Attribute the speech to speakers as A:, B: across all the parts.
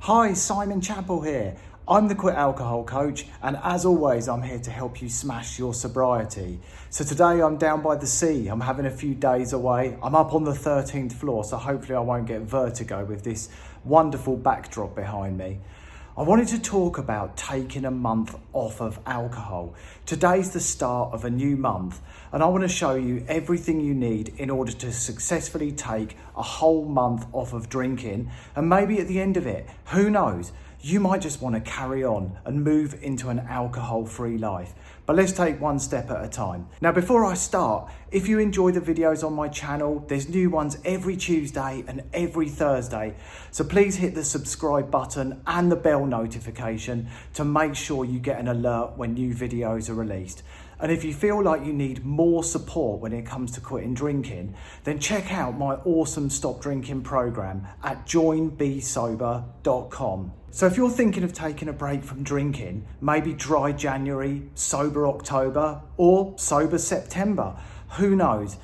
A: Hi, Simon Chappell here. I'm the Quit Alcohol Coach, and as always, I'm here to help you smash your sobriety. So today I'm down by the sea. I'm having a few days away. I'm up on the 13th floor, so hopefully I won't get vertigo with this wonderful backdrop behind me. I wanted to talk about taking a month off of alcohol. Today's the start of a new month, and I want to show you everything you need in order to successfully take a whole month off of drinking. And maybe at the end of it, who knows, you might just want to carry on and move into an alcohol-free life. But let's take one step at a time. Now, before I start, if you enjoy the videos on my channel, there's new ones every Tuesday and every Thursday. So please hit the subscribe button and the bell notification to make sure you get an alert when new videos are released. And if you feel like you need more support when it comes to quitting drinking, then check out my awesome stop drinking program at joinbesober.com. So if you're thinking of taking a break from drinking, maybe dry January, sober October, or sober September, who knows?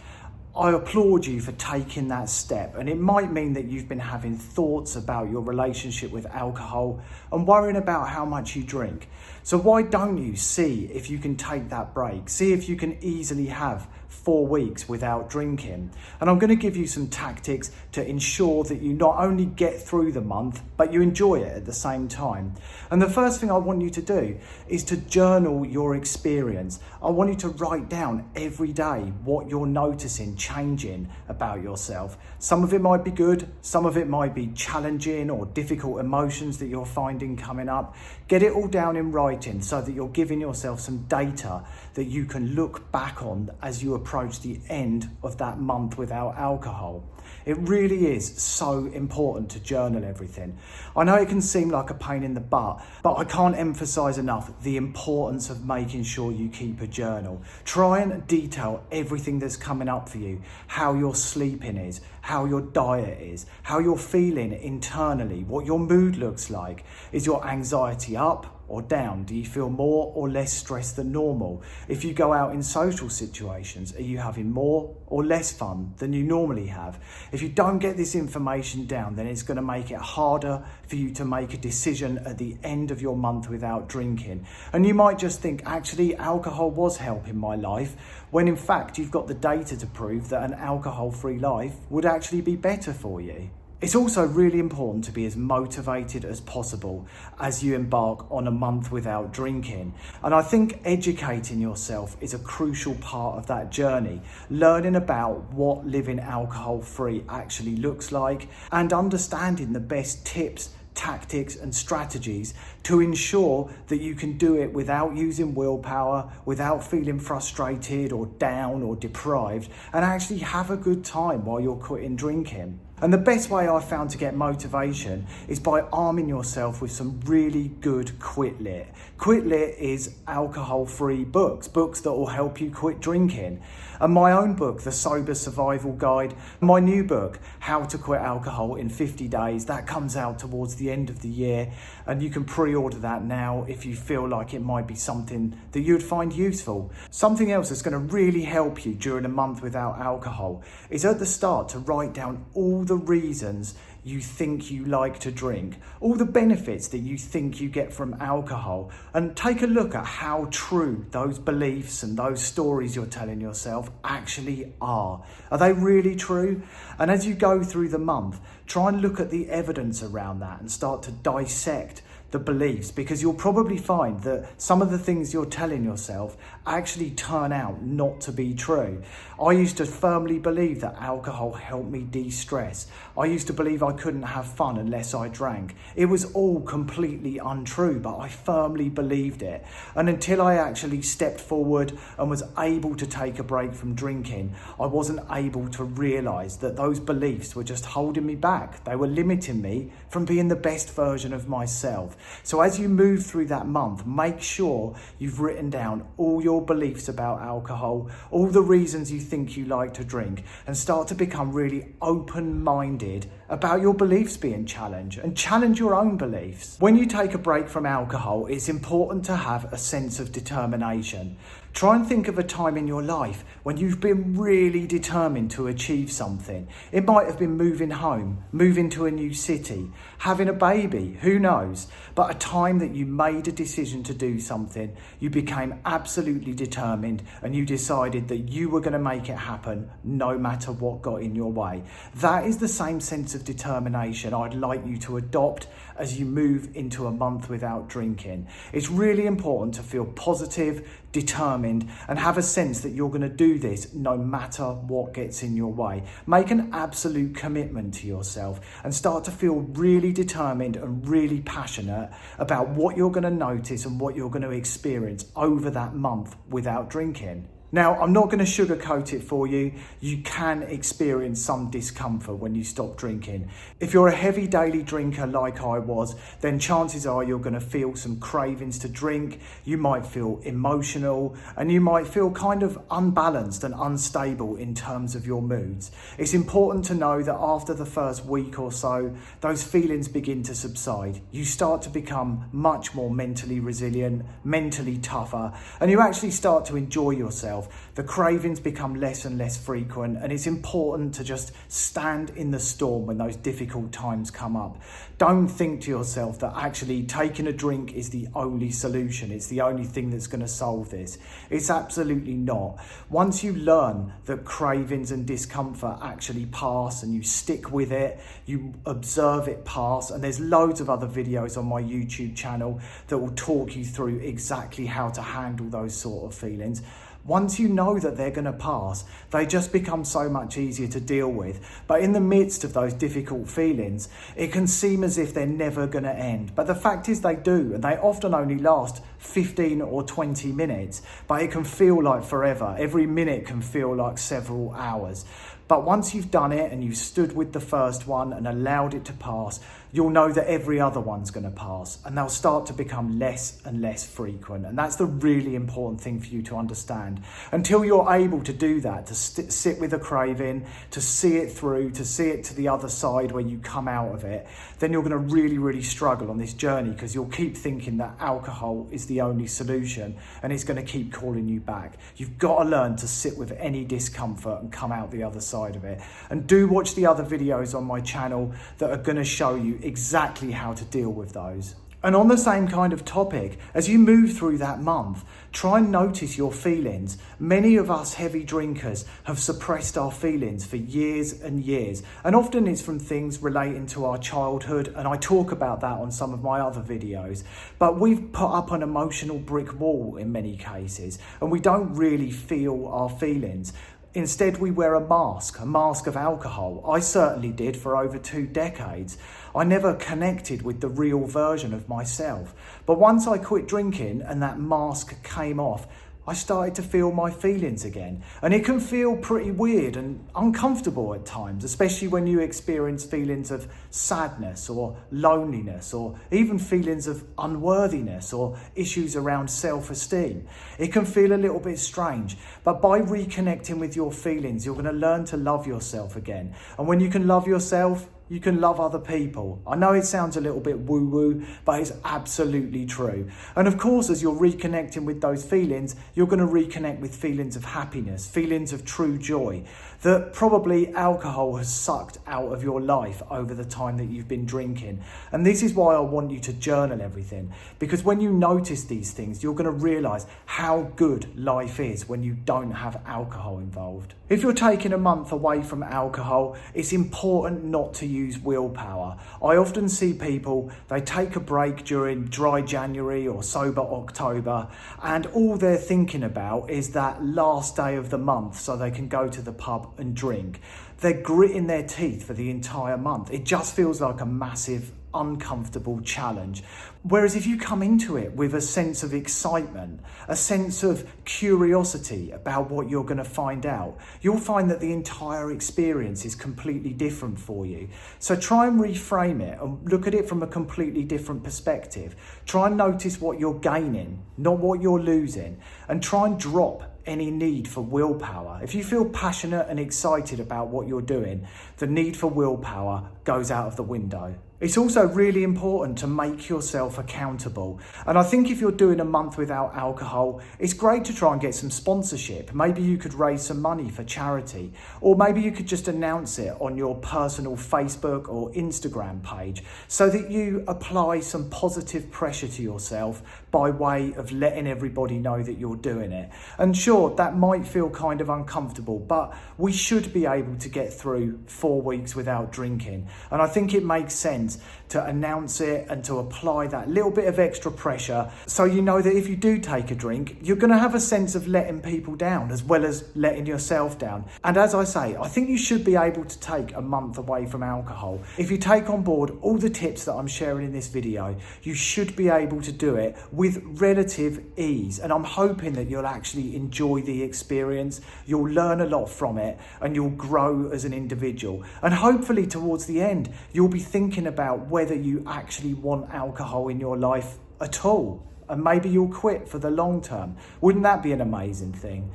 A: I applaud you for taking that step, and it might mean that you've been having thoughts about your relationship with alcohol and worrying about how much you drink. So why don't you see if you can take that break? See if you can easily have 4 weeks without drinking. And I'm going to give you some tactics to ensure that you not only get through the month, but you enjoy it at the same time. And the first thing I want you to do is to journal your experience. I want you to write down every day what you're noticing changing about yourself. Some of it might be good, some of it might be challenging or difficult emotions that you're finding coming up. Get it all down in writing so that you're giving yourself some data that you can look back on as you approach the end of that month without alcohol. It really is so important to journal everything. I know it can seem like a pain in the butt, but I can't emphasize enough the importance of making sure you keep a journal. Try and detail everything that's coming up for you, how your sleeping is, how your diet is, how you're feeling internally, what your mood looks like. Is your anxiety up or down? Do you feel more or less stressed than normal? If you go out in social situations, are you having more or less fun than you normally have? If you don't get this information down, then it's going to make it harder for you to make a decision at the end of your month without drinking. And you might just think, actually, alcohol was helping my life, when in fact you've got the data to prove that an alcohol-free life would actually be better for you. It's also really important to be as motivated as possible as you embark on a month without drinking. And I think educating yourself is a crucial part of that journey. Learning about what living alcohol-free actually looks like and understanding the best tips, tactics and strategies to ensure that you can do it without using willpower, without feeling frustrated or down or deprived, and actually have a good time while you're quitting drinking. And the best way I've found to get motivation is by arming yourself with some really good Quit Lit. Quit Lit is alcohol-free books that will help you quit drinking. And my own book, The Sober Survival Guide, my new book, How to Quit Alcohol in 50 Days, that comes out towards the end of the year. And you can pre-order that now if you feel like it might be something that you'd find useful. Something else that's going to really help you during a month without alcohol is at the start to write down all the reasons you think you like to drink, all the benefits that you think you get from alcohol, and take a look at how true those beliefs and those stories you're telling yourself actually are. Are they really true? And as you go through the month, try and look at the evidence around that and start to dissect the beliefs, because you'll probably find that some of the things you're telling yourself actually turn out not to be true. I used to firmly believe that alcohol helped me de-stress. I used to believe I couldn't have fun unless I drank. It was all completely untrue, but I firmly believed it. And until I actually stepped forward and was able to take a break from drinking, I wasn't able to realise that those beliefs were just holding me back. They were limiting me from being the best version of myself. So as you move through that month, make sure you've written down all your beliefs about alcohol, all the reasons you think you like to drink, and start to become really open-minded about your beliefs being challenged, and challenge your own beliefs. When you take a break from alcohol, it's important to have a sense of determination. Try and think of a time in your life when you've been really determined to achieve something. It might have been moving home, moving to a new city, having a baby, who knows? But a time that you made a decision to do something, you became absolutely determined and you decided that you were going to make it happen no matter what got in your way. That is the same sense of determination I'd like you to adopt as you move into a month without drinking. It's really important to feel positive, determined, and have a sense that you're going to do this no matter what gets in your way. Make an absolute commitment to yourself and start to feel really determined and really passionate about what you're going to notice and what you're going to experience over that month without drinking. Now, I'm not going to sugarcoat it for you. You can experience some discomfort when you stop drinking. If you're a heavy daily drinker like I was, then chances are you're going to feel some cravings to drink. You might feel emotional and you might feel kind of unbalanced and unstable in terms of your moods. It's important to know that after the first week or so, those feelings begin to subside. You start to become much more mentally resilient, mentally tougher, and you actually start to enjoy yourself. The cravings become less and less frequent, and it's important to just stand in the storm when those difficult times come up. Don't think to yourself that actually taking a drink is the only solution. It's the only thing that's going to solve this. It's absolutely not. Once you learn that cravings and discomfort actually pass and you stick with it, you observe it pass, and there's loads of other videos on my YouTube channel that will talk you through exactly how to handle those sort of feelings. Once you know that they're going to pass, they just become so much easier to deal with. But in the midst of those difficult feelings, it can seem as if they're never going to end. But the fact is they do, and they often only last 15 or 20 minutes, but it can feel like forever. Every minute can feel like several hours. But once you've done it and you've stood with the first one and allowed it to pass, you'll know that every other one's going to pass, and they'll start to become less and less frequent. And that's the really important thing for you to understand. Until you're able to do that, to sit with a craving, to see it through, to see it to the other side where you come out of it, then you're going to really, really struggle on this journey, because you'll keep thinking that alcohol is the only solution and it's going to keep calling you back. You've got to learn to sit with any discomfort and come out the other side of it. And do watch the other videos on my channel that are going to show you exactly how to deal with those. And on the same kind of topic, as you move through that month, try and notice your feelings. Many of us heavy drinkers have suppressed our feelings for years and years, and often it's from things relating to our childhood, and I talk about that on some of my other videos. But we've put up an emotional brick wall in many cases, and we don't really feel our feelings. Instead, we wear a mask of alcohol. I certainly did for over 2 decades. I never connected with the real version of myself. But once I quit drinking and that mask came off, I started to feel my feelings again. And it can feel pretty weird and uncomfortable at times, especially when you experience feelings of sadness or loneliness, or even feelings of unworthiness or issues around self-esteem. It can feel a little bit strange, but by reconnecting with your feelings, you're going to learn to love yourself again. And when you can love yourself, you can love other people. I know it sounds a little bit woo-woo, but it's absolutely true. And of course, as you're reconnecting with those feelings, you're going to reconnect with feelings of happiness, feelings of true joy that probably alcohol has sucked out of your life over the time that you've been drinking. And this is why I want you to journal everything, because when you notice these things, you're going to realize how good life is when you don't have alcohol involved. If you're taking a month away from alcohol, it's important not to use willpower. I often see people, they take a break during dry January or sober October, and all they're thinking about is that last day of the month so they can go to the pub and drink. They're gritting their teeth for the entire month. It just feels like a massive, uncomfortable challenge. Whereas if you come into it with a sense of excitement, a sense of curiosity about what you're going to find out, you'll find that the entire experience is completely different for you. So try and reframe it and look at it from a completely different perspective. Try and notice what you're gaining, not what you're losing, and try and drop any need for willpower. If you feel passionate and excited about what you're doing, the need for willpower goes out of the window. It's also really important to make yourself accountable. And I think if you're doing a month without alcohol, it's great to try and get some sponsorship. Maybe you could raise some money for charity, or maybe you could just announce it on your personal Facebook or Instagram page so that you apply some positive pressure to yourself by way of letting everybody know that you're doing it. And sure, that might feel kind of uncomfortable, but we should be able to get through 4 weeks without drinking. And I think it makes sense to announce it and to apply that little bit of extra pressure so you know that if you do take a drink, you're going to have a sense of letting people down as well as letting yourself down. And as I say, I think you should be able to take a month away from alcohol. If you take on board all the tips that I'm sharing in this video, you should be able to do it with relative ease. And I'm hoping that you'll actually enjoy the experience, you'll learn a lot from it, and you'll grow as an individual. And hopefully towards the end, you'll be thinking about whether you actually want alcohol in your life at all, and maybe you'll quit for the long term. Wouldn't that be an amazing thing?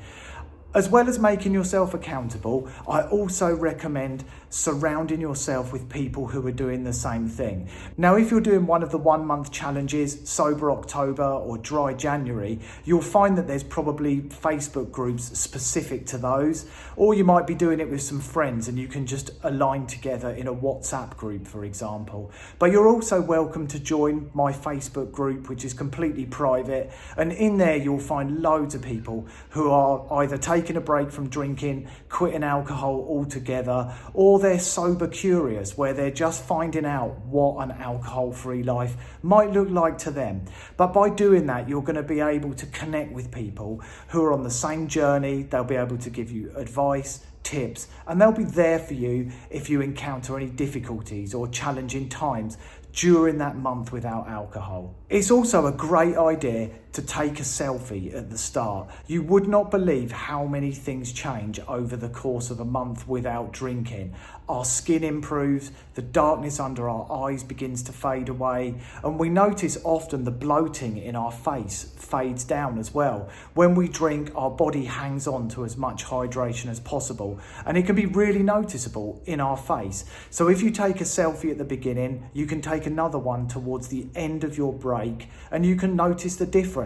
A: As well as making yourself accountable, I also recommend surrounding yourself with people who are doing the same thing. Now, if you're doing one of the 1 month challenges, Sober October or Dry January, you'll find that there's probably Facebook groups specific to those, or you might be doing it with some friends and you can just align together in a WhatsApp group, for example. But you're also welcome to join my Facebook group, which is completely private. And in there, you'll find loads of people who are either taking a break from drinking, quitting alcohol altogether, or they're sober curious, where they're just finding out what an alcohol-free life might look like to them. But by doing that, you're going to be able to connect with people who are on the same journey. They'll be able to give you advice, tips, and they'll be there for you if you encounter any difficulties or challenging times during that month without alcohol. It's also a great idea to take a selfie at the start. You would not believe how many things change over the course of a month without drinking. Our skin improves, the darkness under our eyes begins to fade away, and we notice often the bloating in our face fades down as well. When we drink, our body hangs on to as much hydration as possible, and it can be really noticeable in our face. So if you take a selfie at the beginning, you can take another one towards the end of your break, and you can notice the difference.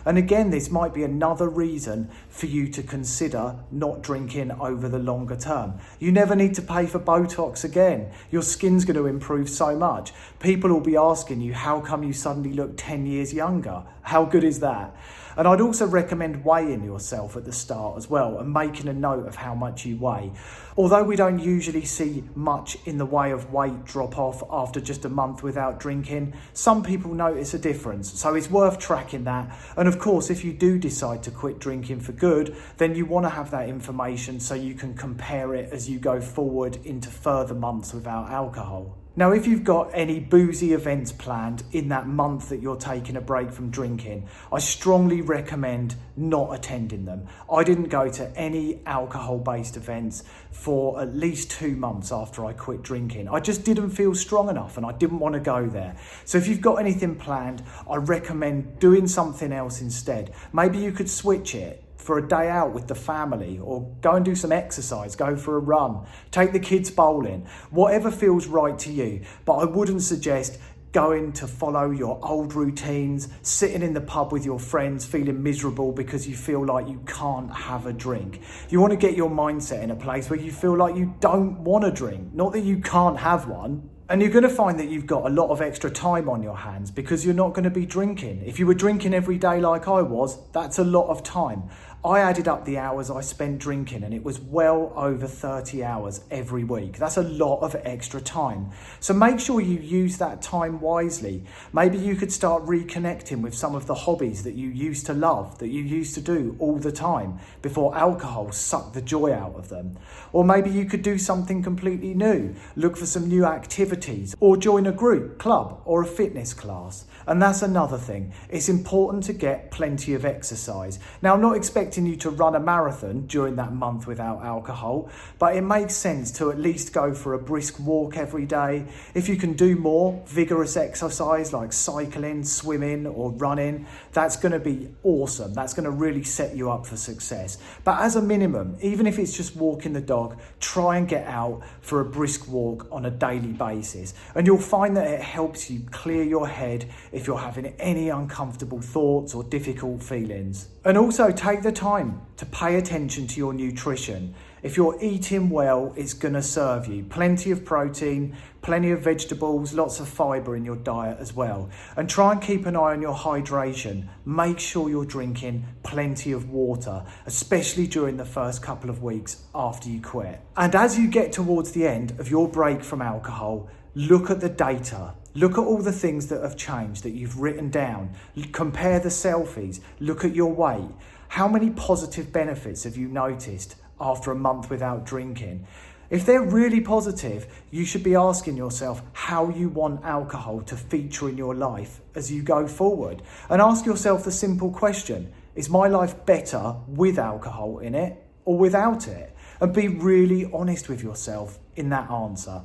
A: And again, this might be another reason for you to consider not drinking over the longer term. You never need to pay for Botox again. Your skin's going to improve so much. People will be asking you, how come you suddenly look 10 years younger? How good is that? And I'd also recommend weighing yourself at the start as well and making a note of how much you weigh. Although we don't usually see much in the way of weight drop off after just a month without drinking, some people notice a difference. So it's worth tracking that. And of course, if you do decide to quit drinking for good, then you want to have that information so you can compare it as you go forward into further months without alcohol. Now, if you've got any boozy events planned in that month that you're taking a break from drinking, I strongly recommend not attending them. I didn't go to any alcohol-based events for at least 2 months after I quit drinking. I just didn't feel strong enough and I didn't want to go there. So if you've got anything planned, I recommend doing something else instead. Maybe you could switch it for a day out with the family, or go and do some exercise, go for a run, take the kids bowling, whatever feels right to you. But I wouldn't suggest going to follow your old routines, sitting in the pub with your friends feeling miserable because you feel like you can't have a drink. You want to get your mindset in a place where you feel like you don't want to drink, not that you can't have one. And you're going to find that you've got a lot of extra time on your hands because you're not going to be drinking. If you were drinking every day like I was, that's a lot of time. I added up the hours I spent drinking and it was well over 30 hours every week. That's a lot of extra time. So make sure you use that time wisely. Maybe you could start reconnecting with some of the hobbies that you used to love, that you used to do all the time before alcohol sucked the joy out of them. Or maybe you could do something completely new, look for some new activities, or join a group, club, or a fitness class. And that's another thing. It's important to get plenty of exercise. Now, I'm not expecting expecting you to run a marathon during that month without alcohol, but it makes sense to at least go for a brisk walk every day. If you can do more vigorous exercise like cycling, swimming or running, that's going to be awesome. That's going to really set you up for success. But as a minimum, even if it's just walking the dog, try and get out for a brisk walk on a daily basis. And you'll find that it helps you clear your head if you're having any uncomfortable thoughts or difficult feelings. And also take the time to pay attention to your nutrition. If you're eating well, it's going to serve you. Plenty of protein, plenty of vegetables, lots of fibre in your diet as well. And try and keep an eye on your hydration. Make sure you're drinking plenty of water, especially during the first couple of weeks after you quit. And as you get towards the end of your break from alcohol, look at the data. Look at all the things that have changed that you've written down. Compare the selfies. Look at your weight. How many positive benefits have you noticed after a month without drinking? If they're really positive, you should be asking yourself how you want alcohol to feature in your life as you go forward. And ask yourself the simple question, is my life better with alcohol in it or without it? And be really honest with yourself in that answer.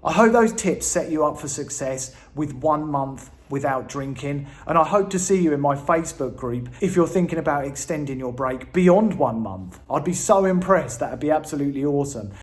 A: I hope those tips set you up for success with 1 month without drinking, and I hope to see you in my Facebook group if you're thinking about extending your break beyond 1 month. I'd be so impressed. That'd be absolutely awesome.